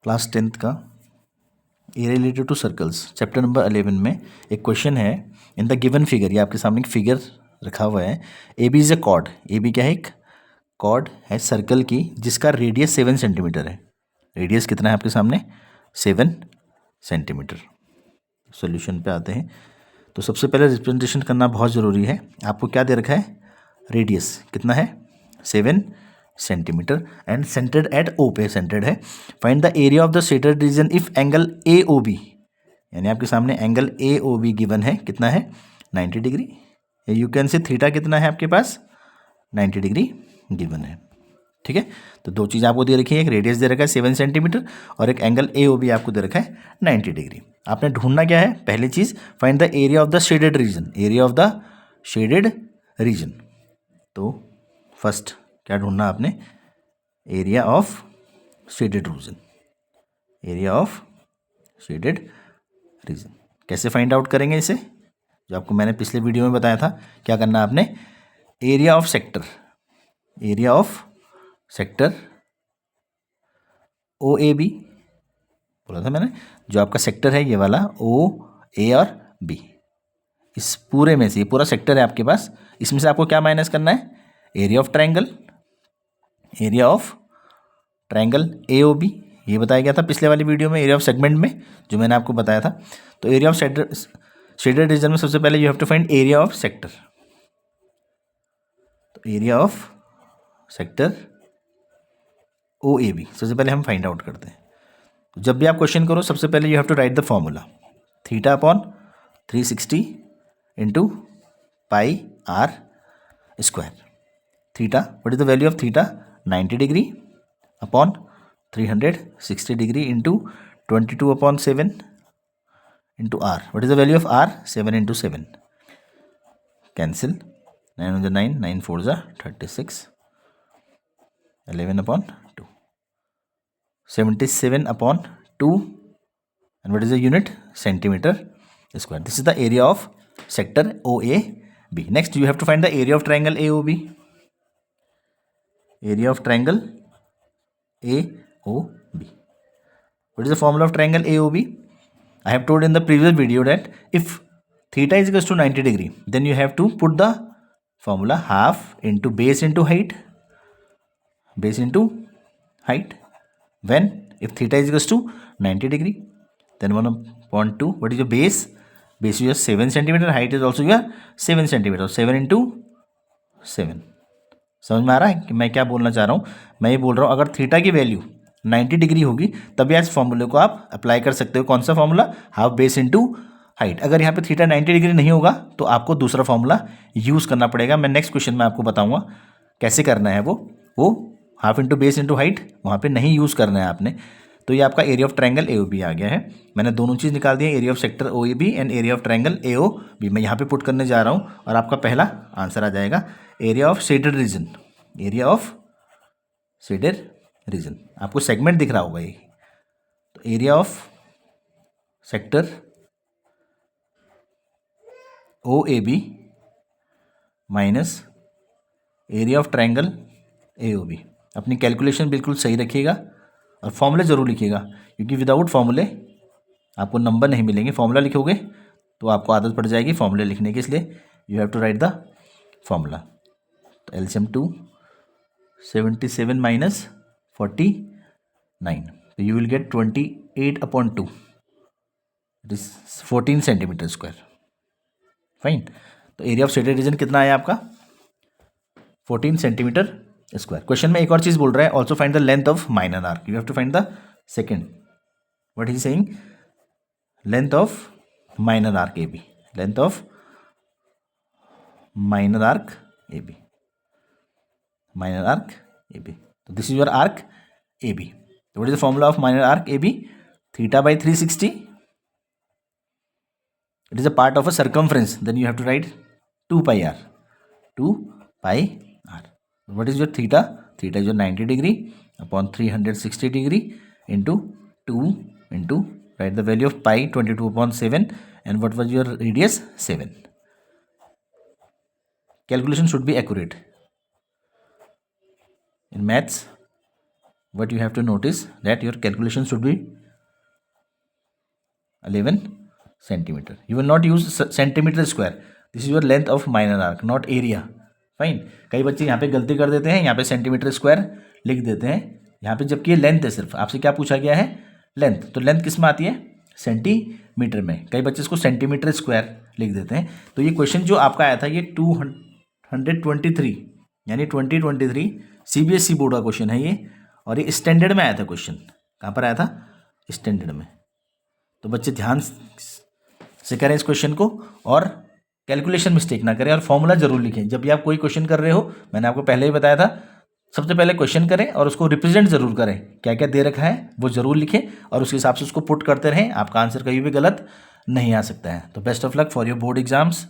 Class 10th का a related to circles chapter number 11 में एक क्वेश्चन है। इन द गिवन फिगर, ये आपके सामने एक फिगर रखा हुआ है। A B is a chord. A B क्या है? एक कॉर्ड है सर्कल की जिसका रेडियस 7 सेंटीमीटर है। रेडियस कितना है आपके सामने? 7 सेंटीमीटर। सॉल्यूशन पे आते हैं। तो सबसे पहले रिप्रेजेंटेशन करना बहुत ज़रूरी है। आपको क्या दे रखा है? रेडियस कितना है? 7 centimetre and centred at O पे सेंटर्ड है। Find the area of the shaded region if angle A O B, यानी आपके सामने angle A O B given है। कितना है? 90 degree. You can say theta कितना है आपके पास? 90 डिग्री गिवन है। ठीक है, तो दो चीज़ आपको दे रखी है, एक रेडियस दे रखा है 7 सेंटीमीटर और एक एंगल ए ओ बी आपको दे रखा है 90 डिग्री। आपने ढूंढना क्या है? पहली चीज़, find the area of the shaded region. Area of the shaded region. तो फर्स्ट क्या ढूंढना आपने? Area of shaded region. Area of shaded region कैसे फाइंड आउट करेंगे इसे? जो आपको मैंने पिछले वीडियो में बताया था। क्या करना आपने? Area of sector, area of sector O A B बोला था मैंने। जो आपका सेक्टर है ये वाला ओ ए और बी, इस पूरे में से, ये पूरा सेक्टर है आपके पास, इसमें से आपको क्या माइनस करना है? Area of triangle. Area of triangle A O B, ये बताया गया था पिछले वाली वीडियो में, एरिया ऑफ सेगमेंट में जो मैंने आपको बताया था। तो एरिया ऑफ शेडेड रीजन में सबसे पहले you have to find area of sector. तो area of sector O A B सबसे पहले हम फाइंड आउट करते हैं। तो जब भी आप क्वेश्चन करो सबसे पहले you have to write the formula. Theta upon 360 into pi R square. Theta, what is the value of theta? 90 degree upon 360 degree into 22 upon 7 into R. What is the value of R? 7 into 7। Cancel, 9 × 9, 9 4 36, 11 upon 2, 77 upon 2 and what is the unit? Centimeter square. This is the area of sector OAB. Next you have to find the area of triangle AOB. Area of triangle AOB. What is the formula of triangle AOB? I have told in the previous video that if theta is equals to 90 degree, then you have to put the formula half into base into height. Base into height. When if theta is equals to 90 degree, then 1/2. What is your base? Base is your 7 centimeter. Height is also your 7 centimeter. 7 into 7. समझ में आ रहा है कि मैं क्या बोलना चाह रहा हूँ? मैं ये बोल रहा हूँ अगर थीटा की वैल्यू 90 डिग्री होगी तभी इस फॉर्मूले को आप अप्लाई कर सकते हो। कौन सा formula? Half base into height. अगर यहाँ पे थीटा 90 डिग्री नहीं होगा तो आपको दूसरा फॉर्मूला यूज़ करना पड़ेगा। मैं नेक्स्ट क्वेश्चन में आपको बताऊँगा कैसे करना है। वो half into base into height वहाँ पे नहीं यूज़ करना है आपने। तो ये आपका area of triangle A O B आ गया है। मैंने दोनों चीज़ निकाल दी है, area of sector O A B and area of triangle A O B. मैं यहाँ पे पुट करने जा रहा हूँ और आपका पहला आंसर आ जाएगा area of shaded region. Area of shaded region, आपको सेगमेंट दिख रहा होगा ये। तो area of sector O A B minus area of triangle A O B. अपनी कैलकुलेशन बिल्कुल सही रखिएगा और फॉर्मूले ज़रूर लिखिएगा, क्योंकि विदाउट फॉर्मूले आपको नंबर नहीं मिलेंगे। फॉर्मूला लिखोगे तो आपको आदत पड़ जाएगी फॉर्मूले लिखने की, इसलिए you have to write the formula. तो एलसीएम 2 77 माइनस 49, तो you will get 28/2, it is 14 centimetre square. Fine. तो एरिया ऑफ शेडेड रीजन कितना आया आपका? 14 सेंटीमीटर स्क्वायर। क्वेश्चन में एक और चीज बोल रहा है, also find the length of minor arc. You have to find the second, what he saying, length of minor arc A B. Length of minor arc A B, minor arc A B. तो this is your arc A B. What is the formula of minor arc A B? Theta by 360, it is a part of a circumference, then you have to write 2 pi r. 2 pi r. What is your theta? Theta is your 90 degree upon 360 degree into 2 into, write the value of pi, 22/7, and what was your radius? 7. Calculation should be accurate. In maths what you have to notice that your calculation should be 11 centimeter. You will not use centimeter square. This is your length of minor arc, not area. Fine. कई बच्चे यहाँ पे गलती कर देते हैं, यहाँ पे सेंटीमीटर स्क्वायर लिख देते हैं यहाँ पे, जबकि ये लेंथ है. सिर्फ आपसे क्या पूछा गया है? लेंथ. तो लेंथ किस में आती है? सेंटीमीटर में. कई बच्चे इसको सेंटीमीटर स्क्वायर लिख देते हैं. तो ये क्वेश्चन जो आपका आया था ये 223 यानी 2023 CBSE बोर्ड का क्वेश्चन है ये, और ये स्टैंडर्ड में आया था क्वेश्चन. कहाँ पर आया था? स्टैंडर्ड में. तो बच्चे ध्यान से करें इस क्वेश्चन को और कैलकुलेशन मिस्टेक ना करें और फॉर्मूला जरूर लिखें. जब भी आप कोई क्वेश्चन कर रहे हो, मैंने आपको पहले ही बताया था, सबसे पहले क्वेश्चन करें और उसको रिप्रेजेंट जरूर करें. क्या क्या दे रखा है वो जरूर लिखें और उसके हिसाब से उसको पुट करते रहें. आपका आंसर कहीं भी गलत नहीं आ सकता है. तो best of luck for your board exams.